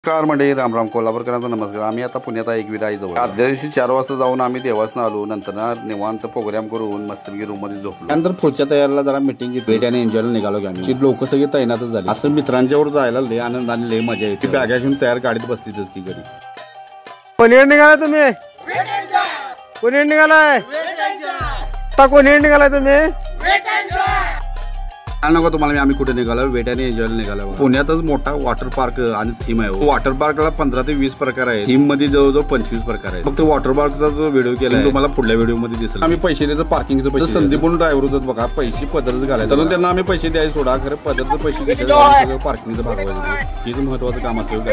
Car मंडळी राम राम कोल्हापूरकरांचा नमस्कार। आम्ही आता पुण्यात एक विराई जवळ आदल्या दिवशी 4 वाजता जाऊन आम्ही देवासनं आलो। नंतर निवांत प्रोग्राम करून मस्तपैकी रूम मध्ये झोपलो। त्यानंतर पुढच्या तयारीला जरा मीटिंग घेतली आणि एन्जॉयला निघालो की आम्ही लोक सगळे तैनातच झाले। असं मित्रांच्यावर जायला लय आनंद आणि लय मजा येते। बॅगा घेऊन तयार गाडीत बसतीच की घरी। कोणी निघाला तुम्ही? कोणी निघालाय? आता कोणी निघालाय तुम्ही? नको तुम्हाला आम्ही कुठे निघालो? वेट आणि एन्जॉयला निघालो। पुण्यातच मोठा वॉटर पार्क आणि थीम आहे। वॉटर पार्कला 15 ते 20 प्रकार आहे। थीम मध्ये जवळजवळ 25 प्रकार आहे। फक्त वॉटर पार्कचा जो व्हिडिओ केला तुम्हाला पुढल्या व्हिडिओ मध्ये दिसेल। आम्ही पैसे द्यायचं पार्किंगचं पैसे संदीप म्हणून ड्रायव्हर होतात बघा। पैसे पदरच घालायचं तर त्यांना आम्ही पैसे द्यायचे सोडा, खरं पदरचं पैसे घ्यायचं पार्किंगचं भागवायचं हेच महत्वाचं काम असतं।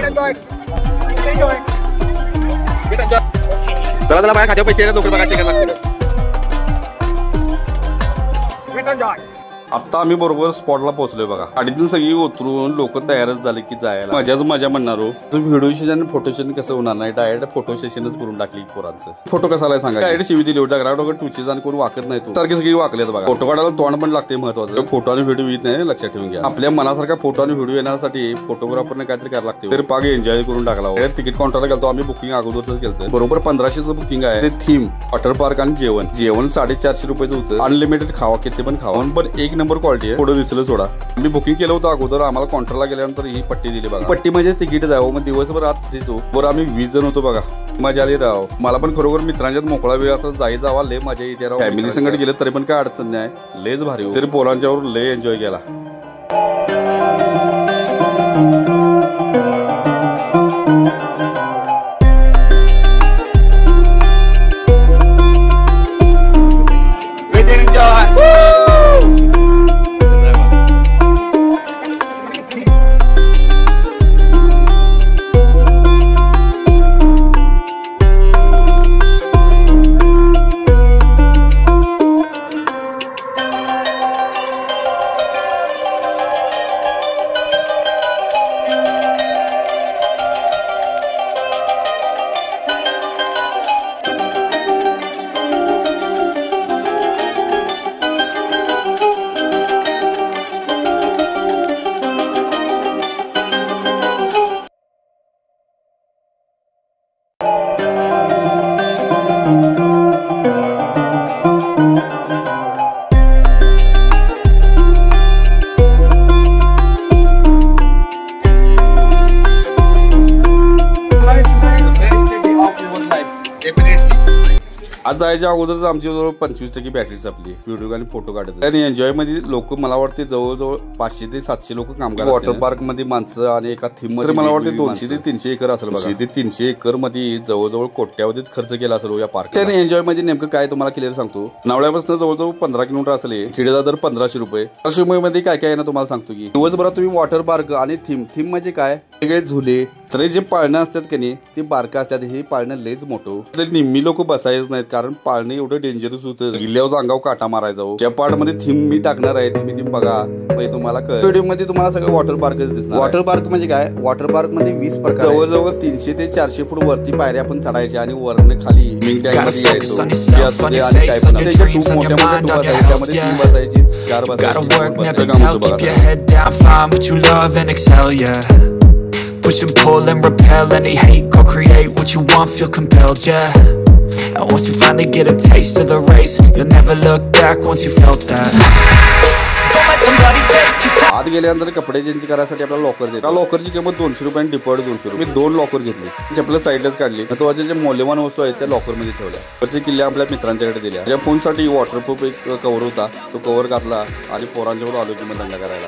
त्याला बाहेर खात्यावर पैसे लोक बघा चेक आता आम्ही बरोबर स्पॉटला पोहोचलोय बघा। गाडीतून सगळी उतरून लोक तयारच झाले की जायला। मजाच मजा म्हणणार हो। व्हिडिओ सेशन फोटो सेशन कसं होणार नाही, डायरेक्ट फोटो सेशनच करून टाकली पोरांचं। फोटो कसा आलाय सांगा? डायरेक्ट शिवी दिली होती डोकं टुचीज आणि कोण वाकत नाही तो सारखे सगळी वाकलेत बघा। फोटो काढायला तोंड पण लागते महत्वाचं। फोटो आणि व्हिडिओ येत नाही लक्षात ठेवून घ्या। आपल्या मनासारखा फोटो आणि व्हिडिओ येण्यासाठी फोटोग्राफरने काहीतरी करायला लागते। तर पाग एन्जॉय करून टाकला। तिकीट काउंटरला गेलो आम्ही, बुकिंग अगोदरच केलं। बरोबर 1500चं बुकिंग आहे। ते थीम वॉटर पार्क आणि जेवण 450 रुपयाचं होतं। अनलिमिटेड खावा किती पण खावा, पण एक नंबर क्वालिटी आहे। दिसलं सोडा। मी बुकिंग केलं होतं अगोदर। आम्हाला काउंटरला गेल्यानंतर ही पट्टी दिली बघा। पट्टी म्हणजे तिकीट जावं। मग दिवसभर आत देतो बरं। आम्ही 20 जण होतो बघा। मजा आली राव। मला पण खरोखर मित्रांच्यात मोकळा वेळ असं जावा लय मजा येते राव। फॅमिली संगत गेलं तरी पण काय अडचण नाही, लयच भारी। तरी पोरांच्यावर लय एन्जॉय केला। आज जायच्या अगोदरच आमची जवळ 25% बॅटरी संपली व्हिडिओ आणि फोटो काढत। आणि एन्जॉय मध्ये लोक मला वाटते जवळजवळ 500 ते 700 लोक काम करतात। वॉटर पार्क मध्ये माणसं आणि एका थीम मध्ये मला वाटते 200 ते 300 एकर असेल बघा। 200 ते 300 एकर मध्ये जवळजवळ कोट्यावधीत खर्च केला असेल या पार्क। आणि एन्जॉय मध्ये नेमकं काय तुम्हाला क्लिअर सांगतो। नावळ्यापासून जवळजवळ 15 किलोमीटर असेल। खेडेचा दर 1500 रुपये। 1500 रुपये मध्ये काय काय आहे ना तुम्हाला सांगतो की दिवसभरात तुम्ही वॉटर पार्क आणि थीम म्हणजे काय वेगळे झुले तर जे पाळणं असतात की नाही ते बारका असतात। हे पाळणं लयच मोठं निम्मी लोक बसायच नाहीत, कारण पाळणं एवढं डेंजरस होतं। गिल्ल्यावर अंगावर काटा मारायचा। ज्या पार्ट मध्ये थीम मी टाकणार आहे तुम्ही बघा म्हणजे तुम्हाला व्हिडिओ मध्ये तुम्हाला सगळं वॉटर पार्कच दिसणार। वॉटर पार्क म्हणजे काय? वॉटर पार्क मध्ये 20 प्रकार जवळजवळ 300 ते 400 फूट वरती पायऱ्या पण चढायच्या आणि वरनं खाली स्विमिंग टँक मध्ये यायचो। आणि काय पण त्याच्या खूप मोठ्या मोठ्या टूब असायच्या, त्यामध्ये 3 बसायची 4 बसायची। Push and pull and repel any hate. Go create what you want, feel compelled, yeah. And once you finally get a taste of the race, you'll never look back once you felt that. Don't let somebody take your time. आत गेल्यानंतर कपडे change करायसाठी आपल्याला locker देतात। लॉकरची किंमत 200 रुपये आणि deposit 200 रुपये। मी 2 लॉकर घेतले, आपल्या साईडलाच काढली। महत्वाचे जे मौल्यवान वस्तू आहेत त्या लॉकर मध्ये ठेवल्या। वरचे किल्ले आपल्या मित्रांच्याकडे दिल्या। त्या फोन साठी वॉटरप्रूफ एक कव्हर होता, तो कव्हर घातला आणि पोरांच्यावर आलो की मग दंगा करायला।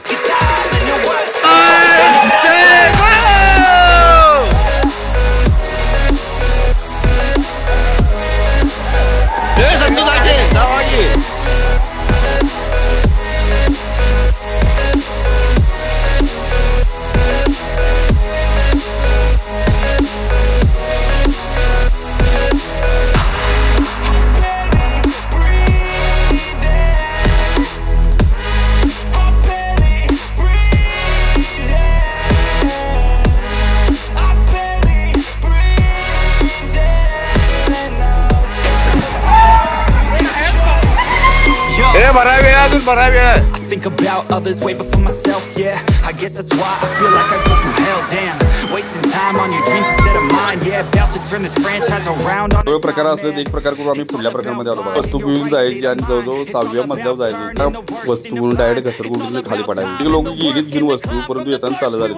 बरा वेळ think about others way before myself, yeah. I guess that's why I feel like I go through hell, damn. Wasting time on your dreams instead of mine, yeah. About to turn this franchise around on सगळे प्रकार असले एक प्रकार करून आम्ही पुढल्या प्रकारमध्ये आलो बघा. वस्तू घेऊन जायची आणि जवळजवळ 6व्या मजल्यावर जायचं. त्या वस्तू घेऊन डायरेक्ट घसरगुंडीने खाली पडायची. लोक गेलीत घेऊन वस्तू परंतु येताना चालू झाले.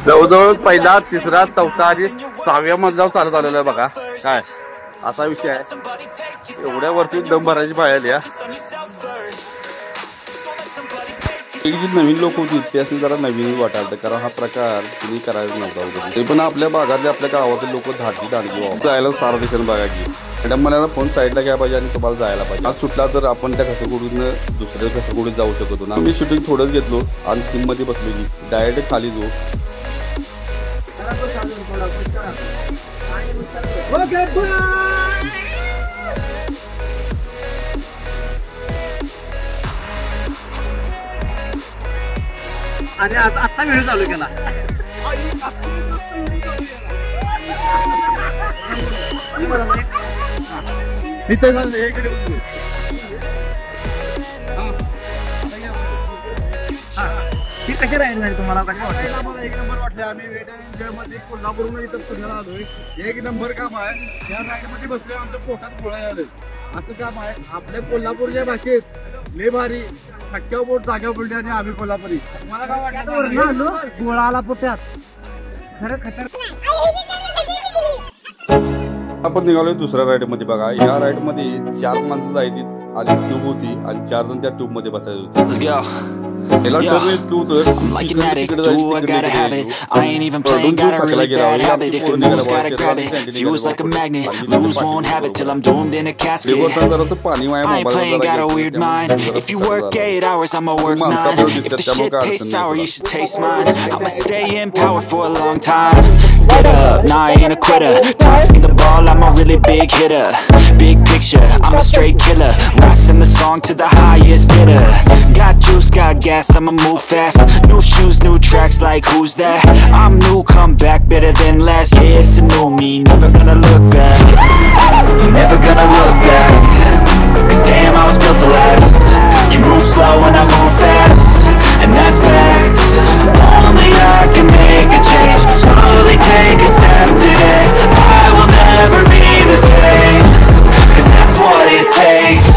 जवळजवळ पहिला, तिसरा, चौथा आणि 6व्या मजल्यावर चालत आलेला आहे बघा. काय असा विषय आहे. एवढ्या वरती दम भरायची पाहिजे या. एक जी नवीन लोक होती त्यासनी जरा नवीन वाटायला, कारण हा प्रकार कुणी करायचा नव्हता. ते पण आपल्या भागातले आपल्या गावातले लोक धाडची दांडगी जायला सारा दिसेल बघायची. मॅडम मला फोन साईडला घ्या पाहिजे आणि तुम्हाला जायला पाहिजे. आज सुटला तर आपण त्या घसरगुडीनं दुसऱ्या घसरगुडीत जाऊ शकतो ना. मी शूटिंग थोडंच घेतलो आणि टीममध्ये बसलो की डायरेक्ट खाली जाऊ. आणि आता व्हिडिओ चालू केला. ही कशी राहील नाही तुम्हाला? कशा वाटतं? आम्हाला एक नंबर वाटले. आम्ही वेट अँड एन्जॉयमध्ये कोल्हापूरमध्ये इथं पुण्याला आलोय. एक नंबर काम आहे. या जागेमध्ये बसले आमच्या पोटात गोळा आले. असं काम आहे आपल्या कोल्हापूरच्या भाषेत लय भारी. ठक्क्यावर पोट जाग्यावर पडले आणि आम्ही कोल्हापुरी. मला काय वाटतं गोळा आला पोटात. खरं खतर. आपण निघालोय दुसऱ्या राईड मध्ये बघा. या राईड मध्ये 4 माणसं जायची आणि ट्यूब होती आणि 4 जण त्या ट्यूब मध्ये बसायचे होते. I'm like an addict, do I gotta have it. I ain't even playing, got a really bad habit. If it moves, gotta grab it. Fuse like a magnet, lose, won't have it till I'm doomed in a casket. I ain't playing, got a weird mind. If you work 8 hours, I'ma work 9. If the shit tastes sour, you should taste mine. I'ma stay in power for a long time. Get up, nah, I ain't a quitter. Toss me the ball, I'm a really big hitter. Big picture, I'm a straight killer. Rising the song to the highest bidder. Got juice, got gas, I'ma move fast. New shoes, new tracks, like who's that? I'm new, come back, better than last. Yeah, it's a new me, never gonna look back. Never gonna look back. Cause damn, I was built to last. You move slow and I move fast. And that's facts. Only I can make a change. Slowly take a step today. I will never be the same. Cause that's what it takes.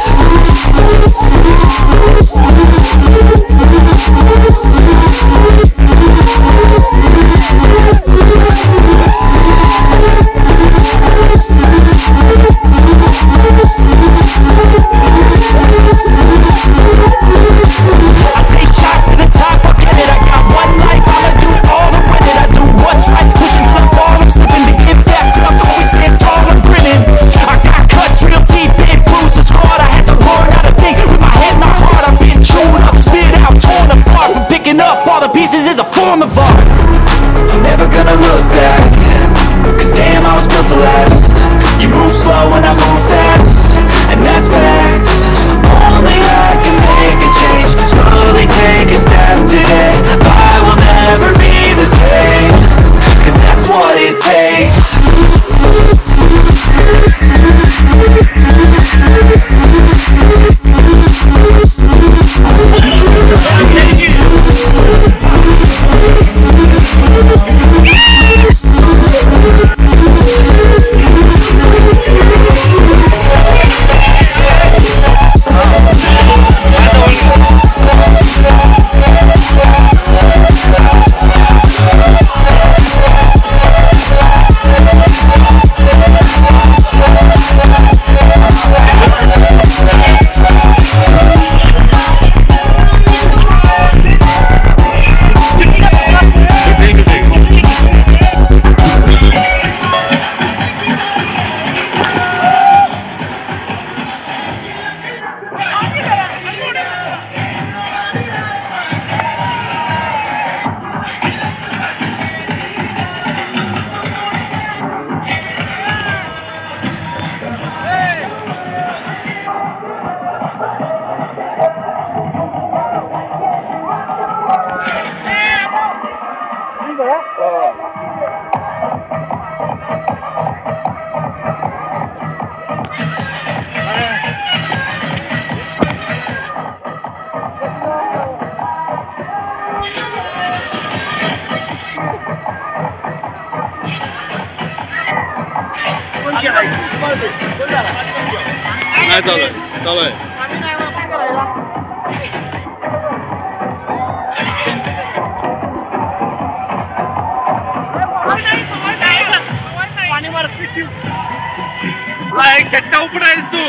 नाही चालू आहे एक सट्टा उपडायस तू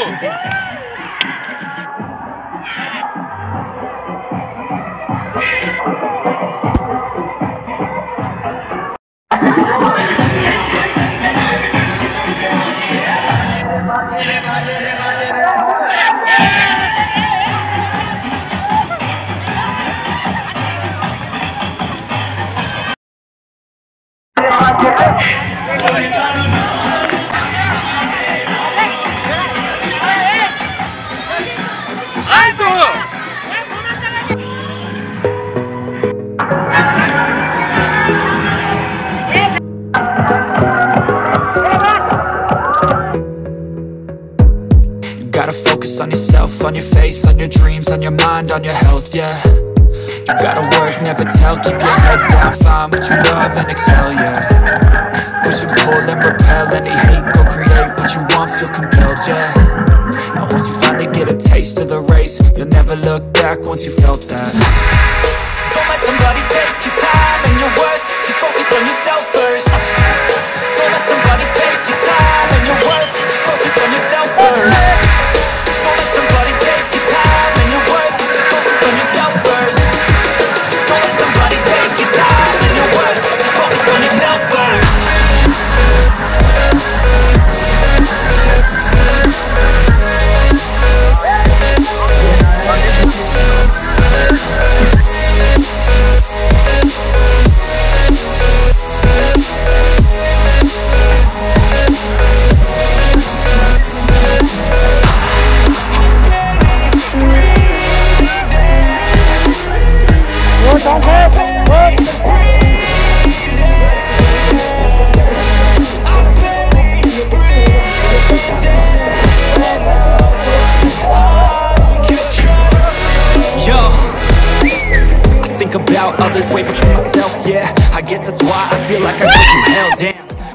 On yourself, on your faith, on your dreams, on your mind, on your health, yeah. You gotta work, never tell, keep your head down, find what you love and excel, yeah. Push and pull and repel any hate, go create what you want, feel compelled, yeah. And once you finally get a taste of the race, you'll never look back once you felt that. Don't let somebody take your time and your worth, just focus on yourself first. Don't let somebody take your time and your worth, just focus on yourself first. About others way before myself, yeah. I guess that's why I feel like I go through hell, damn.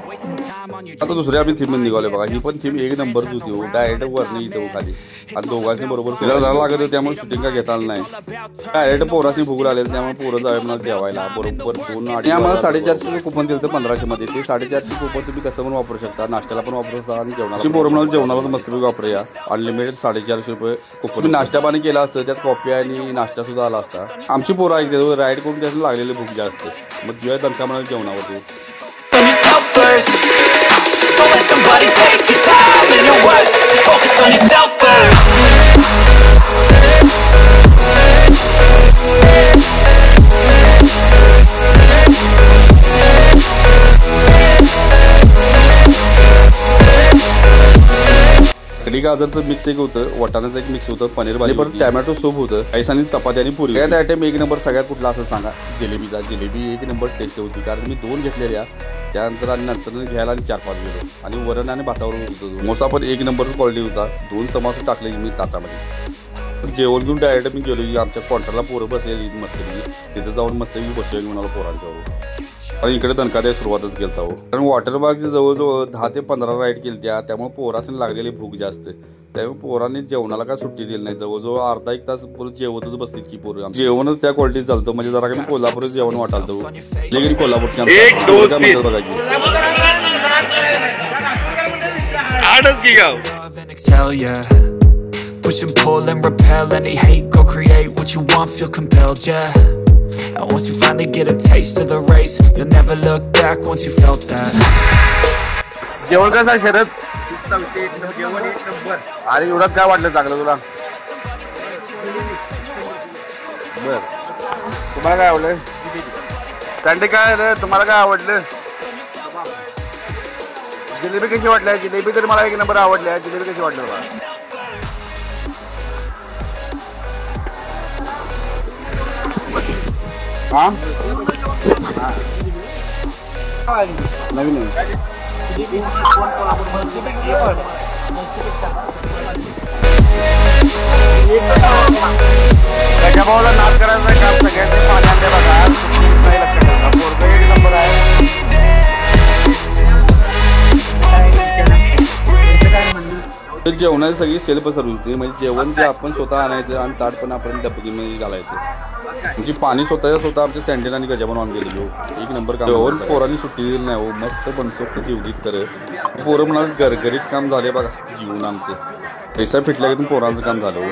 Wasting time on your आता दुसऱ्या आम्ही theme निघाले बघा. ही पण theme एक number होती हो. Direct वरनी इथे खाली आणि दोघांनी बरोबर फिरायला जायला लागत होतं, त्यामुळे शूटिंग का घेता आलं नाही. डायरेक्ट पोराशी भूक लागले, त्यामुळे पोरं जावे मला जेवायला बरोबर 2 आम्हाला 450 कुपन दिलं 1500 मध्ये. ते 450 कुपन तुम्ही कसं पण वापरू शकता, नाश्त्याला पण वापरू शकता आणि जेवणाला. पोरं म्हणाल जेवणाला मस्तपैकी वापरूया. अनलिमिटेड 450 रुपये कुपन. तुम्ही नाश्ता पाणी केला असतं, त्यात कॉफी आणि नाश्ता सुद्धा आला असता. आमची पोरं ऐकते राईड करून त्याला लागलेली भूक जास्त, मग जेव्हा दणका म्हणाल जेवणावरती. Don't let somebody take your time and your worth, just focus on yourself first. कढी गाजरचं मिक्स एक होतं, वाटाण्याचं एक मिक्स होतं, पनीर भाजी, परत टॅमॅटो सूप होतं, ऐसानी चपाती आणि पुरी. यात आयटम एक नंबर सगळ्यात कुठला असं सांगा? जिलेबीचा. जिलेबी एक नंबर टेस्ट होती, कारण मी 2 घेतलेल्या, त्यानंतर आणि नंतर घ्यायला आणि 4-5 गेलो आणि वरण आणि भातावर होतं. मोसा पण एक नंबर क्वालिटी होता. 2 समोसे टाकले मी ताटामध्ये. जेवण घेऊन डायरेक्ट मी गेलो की आमच्या कॉन्टरला पोरं बसलेली मस्तपैकी, तिथं जाऊन मस्तपैकी बसलेली म्हणाला पोरांच्या. आणि इकडे दणकाद्या सुरुवातच केलता हो, कारण वॉटर पार्कची जवळजवळ 10 ते 15 राईड केल्या, त्यामुळे पोरासने लागलेली भूक जास्त, त्यामुळे पोरांनी जेवणाला काय सुट्टी दिली नाही. जवळजवळ अर्धा 1 तास परत जेवतच बसलीत की पोरं. जेवणच त्या क्वालिटीत चालतं, म्हणजे जरा काही कोल्हापूर जेवण वाटालतं. लेकिन कोल्हापूरच्या push and pull and repel any hate, go create what you want, feel compelled, yeah. And once you finally get a taste of the race, you'll never look back once you felt that. जेवण कसं शरद? जेवण एक number. अरे एवढं काय वाटलं चांगलं तुला? बर, तुम्हाला काय आवडलं? संडे काय रे, तुम्हाला काय आवडलं? जिलेबी कशी वाटल्या? जिलेबी तर मला एक नंबर आवडल्या. जिलेबी कशी वाटली मला? हाँ नवीन त्याच्या भावाला नाच करायचं काम सगळ्यांनी पाण्यात बघा, नाही लक्षात पोरग एक नंबर आहे. जेवणाची सगळी सेल्फ सर्व्हिस होती, म्हणजे जेवण जे आपण स्वतः आणायचं आणि ताट पण आपण डबकीमध्ये घालायचं, म्हणजे पाणी स्वतः आमचे सँडल आणि गजा बनवून गेलेलो. एक नंबर काम. जेवण पोरांनी सुट्टी दिली नाही हो, मस्त बनसोक्त जेवलीत खरं. पोरं म्हणाल गरगरीत काम झाले बघा, जीवन आमचं पैसा फिटल्या की पोरांचं काम झालं हो.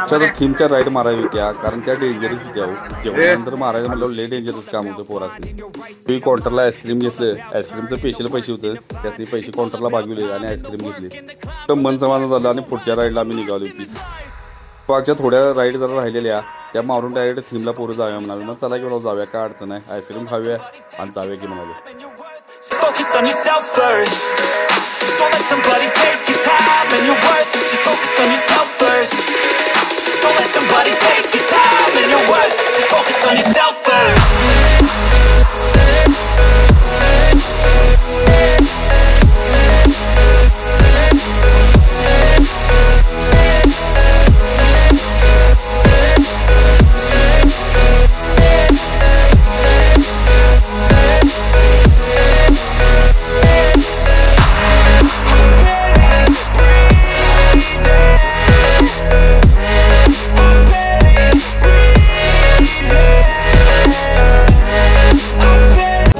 त्या थीमच्या राईड मारायला होत्या, कारण त्या डेंजरस होत्या हो. जेवणानंतर मारायचं म्हटलं लय डेंजरस काम होतं पोरांनी. तुम्ही काउंटरला आईस्क्रीम घेतलं, आईस्क्रीमचं स्पेशल पैसे होतं, त्याचे पैसे काउंटरला भागवले आणि आईस्क्रीम घेतली. तर मन समाधान झालं आणि पुढच्या राईडला आम्ही निघालो होती. पाचच्या थोड्या राईड जरा राहिलेल्या त्या मारून डायरेक्ट थीमला पोरं जाऊया म्हणाले. मग चला की मला जाऊया, काय अडचण आहे, आईस्क्रीम खाऊया आणि जाऊया की म्हणाले. Focus on yourself first. Don't let somebody take your time and your worth. Just focus on yourself first. Don't let somebody take your time and your worth. Just focus on yourself first.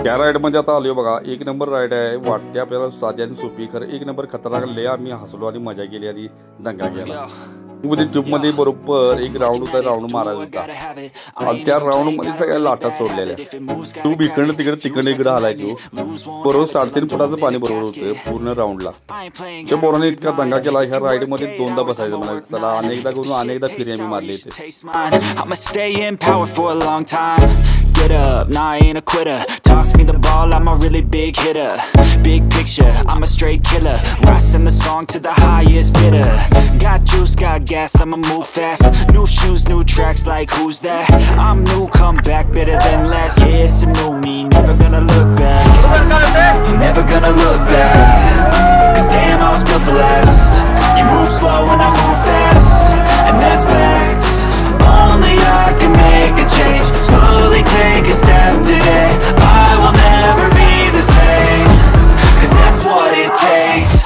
त्या राईडमध्ये आता आलो बघा, एक number ride आहे. वाटते आपल्याला साधी आणि सोपी, खरं एक नंबर खतरनाक. लय आम्ही हसलो आणि मजा केली आणि दंगा केला. मध्ये ट्यूबमध्ये बरोबर एक राऊंड होता, राऊंड मारायचा होता आणि त्या राऊंडमध्ये सगळ्या लाटा सोडलेल्या. ट्यूब इकडनं तिकडे इकडे हलायची. बरोबर 3.5 फुटाचं पाणी बरोबर होतं पूर्ण राऊंडला. त्या पोराने इतका दंगा केला. ह्या राईडमध्ये 2दा बसायचं मला. चला अनेकदा करून अनेकदा फिरी आम्ही मारली इथे. Get up, nah I ain't a quitter. Toss me the ball, I'm a really big hitter. Big picture, I'm a straight killer. Rising the song to the highest bidder. Got juice, got gas, I'ma move fast. New shoes, new tracks, like who's that? I'm new, come back, better than last. Yeah, it's a new me, never gonna look back. Never gonna look back. Cause damn, I was built to last. You move slow and I move fast. And that's facts. Only I can make a change. Slowly take a step today. I will never be the same. Cause that's what it takes.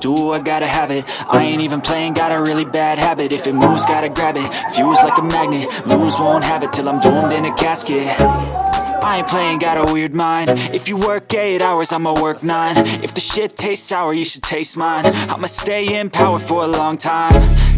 Do I gotta have it? I ain't even playing, got a really bad habit. If it moves, gotta grab it. Fuse like a magnet, lose, won't have it till I'm doomed in a casket. I ain't playing, got a weird mind. If you work 8 hours, I'ma work 9. If the shit tastes sour, you should taste mine. I'ma stay in power for a long time.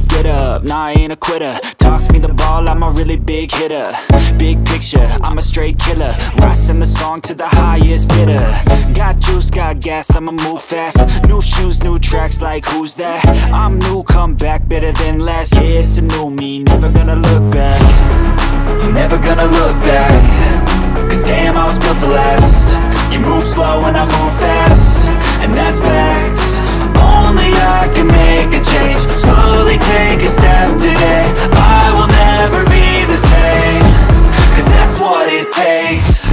Get up, nah I ain't a quitter. Toss me the ball, I'm a really big hitter. Big picture, I'm a straight killer. Rising the song to the highest bidder. Got juice, got gas, I'ma move fast. New shoes, new tracks, like who's that? I'm new, come back, better than last. Yeah, it's a new me, never gonna look back. Never gonna look back. Cause damn, I was built to last. You move slow and I move fast. And that's facts. Only I can make a change. Slowly slowly take a step today, I will never be the same, 'cause that's what it takes.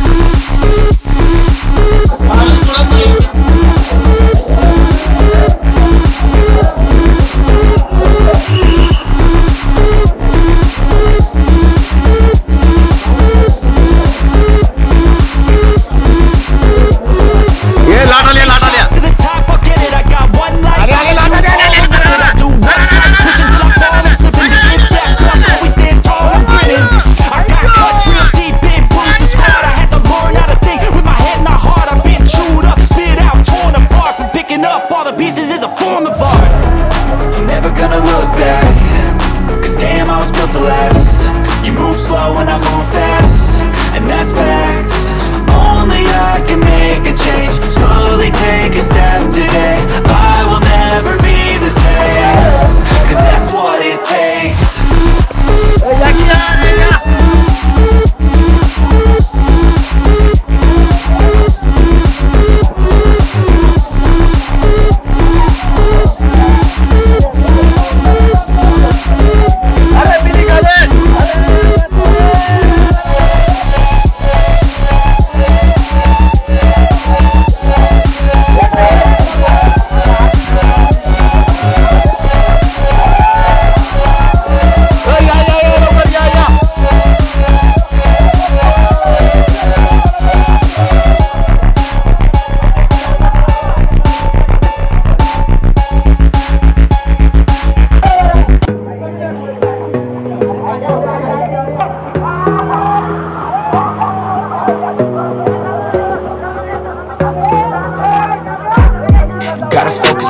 To the top, I'll get it, I got one life. I do all of it, I do what's right, pushing till I fall, I'm slipping to get back up, always stand tall, I'm grinning. I got cuts real deep, big bruises scarred, I had to learn how to think with my head not hard. I've been chewed up, spit out, torn apart, from picking up all the pieces is a form of art. I'm never gonna look back, 'cause damn, I was built to last. You move slow and I move fast, and that's facts. Only I can make a change, slowly take a step today, I will never be the same, 'cause that's what it takes.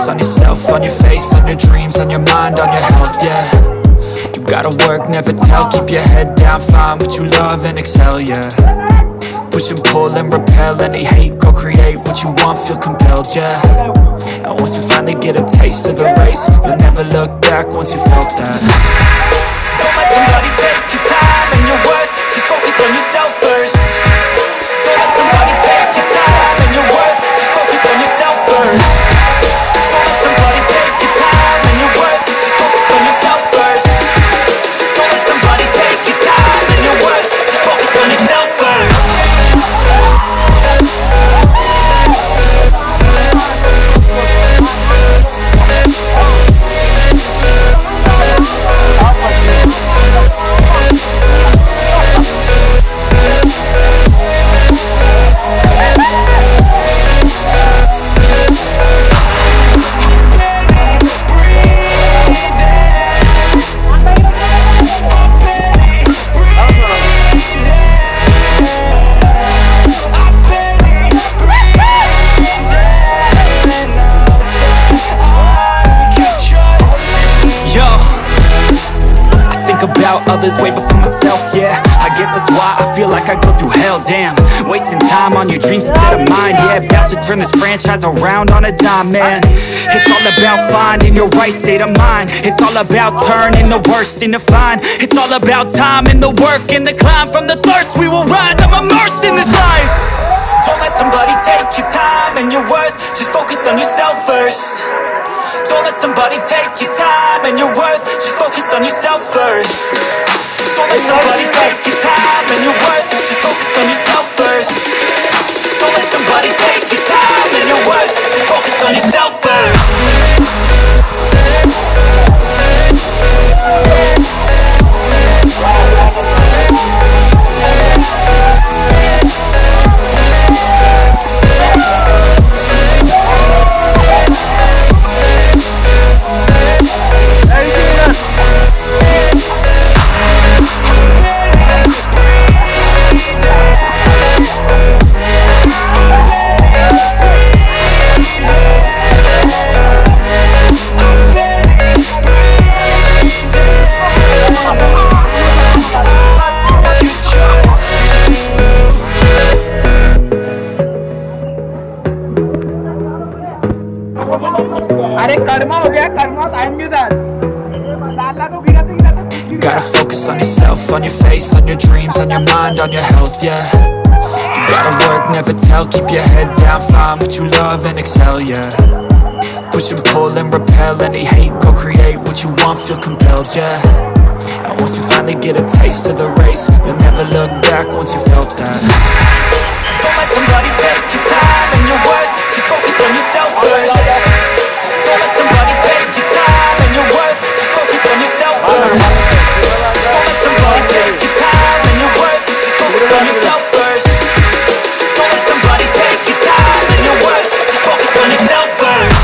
On yourself, on your faith, on your dreams, on your mind, on your health, yeah. You gotta work, never tell, keep your head down, find what you love and excel, yeah. Push and pull and repel any hate, go create what you want, feel compelled, yeah. And once you finally get a taste of the race, you'll never look back once you felt that. Don't let somebody take your time and your worth, just focus on yourself first. Don't let somebody take your time and your worth, just focus on yourself first. About others way before myself, yeah. I guess that's why I feel like I go through hell, damn. Wasting time on your dreams instead of mine, yeah. About to turn this franchise around on a dime, man. It's all about finding your right state of mind. It's all about turning the worst into fine. It's all about time and the work and the climb. From the thirst we will rise, I'm immersed in this life. Don't let somebody take your time and your worth, just focus on yourself first. Don't let somebody take your time and your worth, just focus on yourself first. Don't let somebody take your time and your worth, just focus on yourself first. Don't let somebody take your time and your worth, just focus on yourself first. You gotta focus on yourself, on your faith, on your dreams, on your mind, on your health, yeah. You gotta work, never tell, keep your head down, find what you love and excel, yeah. Push and pull and repel any hate. Go create what you want, feel compelled, yeah. And once you finally get a taste of the race, you'll never look back once you felt that. Don't let somebody take your time and your worth. Just focus on yourself first. Don't let somebody take your time and your worth. Just focus on yourself first. Don't let somebody take your time and your worth. Just focus on yourself first. Don't let somebody take your time and your worth. Just focus on yourself first.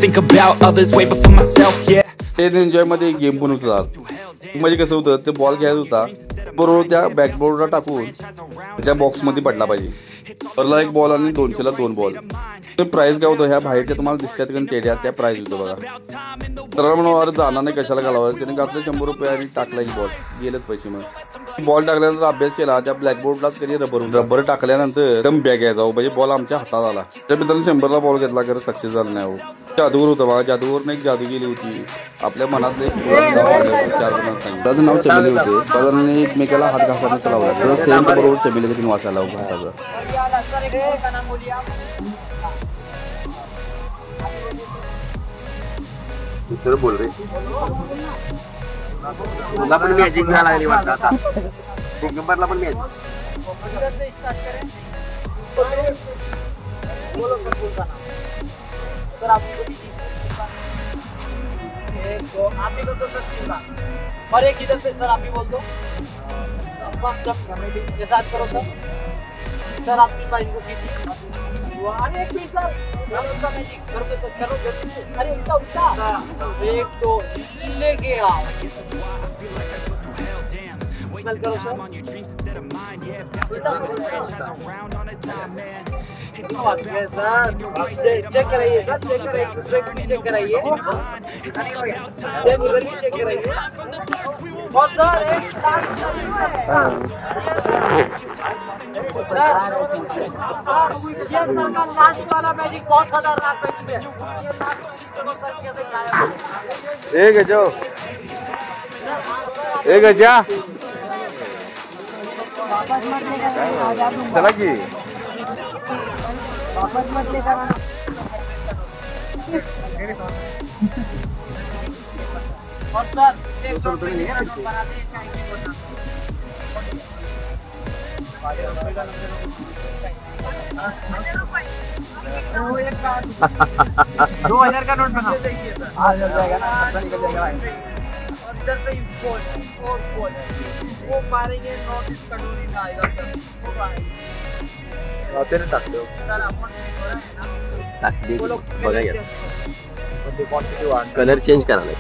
Think about others way before myself, yeah. Ten enjoy मध्ये game पण होतात. म्हणजे कसं होतं, ते ball घ्यायचा होता बरोबर त्या बॅकबोर्डला टाकून त्याच्या बॉक्स मध्ये पडला पाहिजे. परला एक बॉल आणि 200ला 2 बॉल. ते प्राइस काय होतं ह्या बाहेरच्या तुम्हाला दिसतात का टेड्या, त्या प्राइस होतं बघा. तर म्हणून अरे जाणार नाही कशाला घालावं, त्याने घातले 100 रुपये आणि टाकला एक बॉल, गेलेत पैसे. मग बॉल टाकल्यानंतर अभ्यास केला त्या ब्लॅकबोर्डलाच कधी रबर टाकल्यानंतर एकदम बॅग घ्यायचा म्हणजे बॉल आमच्या हातात आला. त्या मित्रांनी 100ला बॉल घेतला, खरं सक्सेस झालं नाही. हो जादूगर होतं बघा, जादूवरनं एक जादू गेली होती आपल्या मनातले 4 जणांना सांगितलं. त्याचं नाव चमेली होते. साधारण एकमेकाला हात घासायला चलावला. त्याचा सेम बरोबर चमेली कधी वाचायला घासायचं. बोल रे तुला पण मॅजिक झाला आहे वाटतं आता. दिगंबरला पण मॅजिक. सर आपको एक दो आप ही बोल दो सर 3 बार और एक इधर से सर आप ही बोल दो. के साथ करो सर आप 3 बार इनको कीजिए. अरे एक मिनट सर चलो मैजिक करो सर, चलो जल्दी. अरे उल्टा 1 2 लेके आओ. स्मेल करो सर. चेक कराइए सर, चेक कराइए, दूसरे को भी चेक कराइए, उधर भी चेक कराइए. और सर एक लास्ट वाला मैजिक बहुत खतरनाक मैजिक है. एक जो एक जा चला की वापस मत लेकर आना. और सर एक तो नहीं है बनाते हैं चाय की बोतल. 2000 का नोट बना आ जाएगा ना, पता निकल जाएगा. और इधर से बोल वो मारेंगे नोट इस कटोरी में आएगा सर. वो आएगा आते नहीं टाकते हो सर. आपण टाकली बघा यार कलर चेंज करा नाही.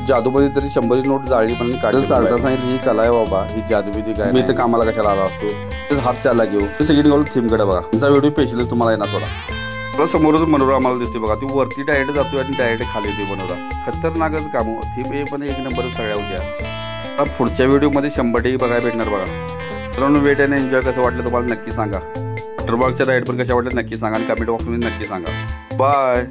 जादूमध्ये तरी 100 ची नोट जाळली पण काढून चालता सांगितलं ही कला आहे बाबा, ही जादूबिदी काय. मी तर कामाला कशाला आला असतो, हात चालला घेऊ. सगळी निघालो थीम कडे बघा. तुमचा व्हिडिओ पेशल तुम्हाला येणार सोडा. तुला समोरच मनोरा आम्हाला दिसते बघा, ती वरती डायरेक्ट जातोय आणि डायरेक्ट खाली येते बनवता. खतरनाकच काम. थीम हे पण एक नंबर सगळ्या होत्या. आता पुढच्या व्हिडिओमध्ये 100% बघायला भेटणार बघा. मित्रांनो वेट आणि एन्जॉय कसं वाटलं तुम्हाला नक्की सांगा. वॉटरपार्कच्या राईड पण कशा वाटलं नक्की सांगा आणि कमेंट बॉक्समध्ये नक्की सांगा. बाय.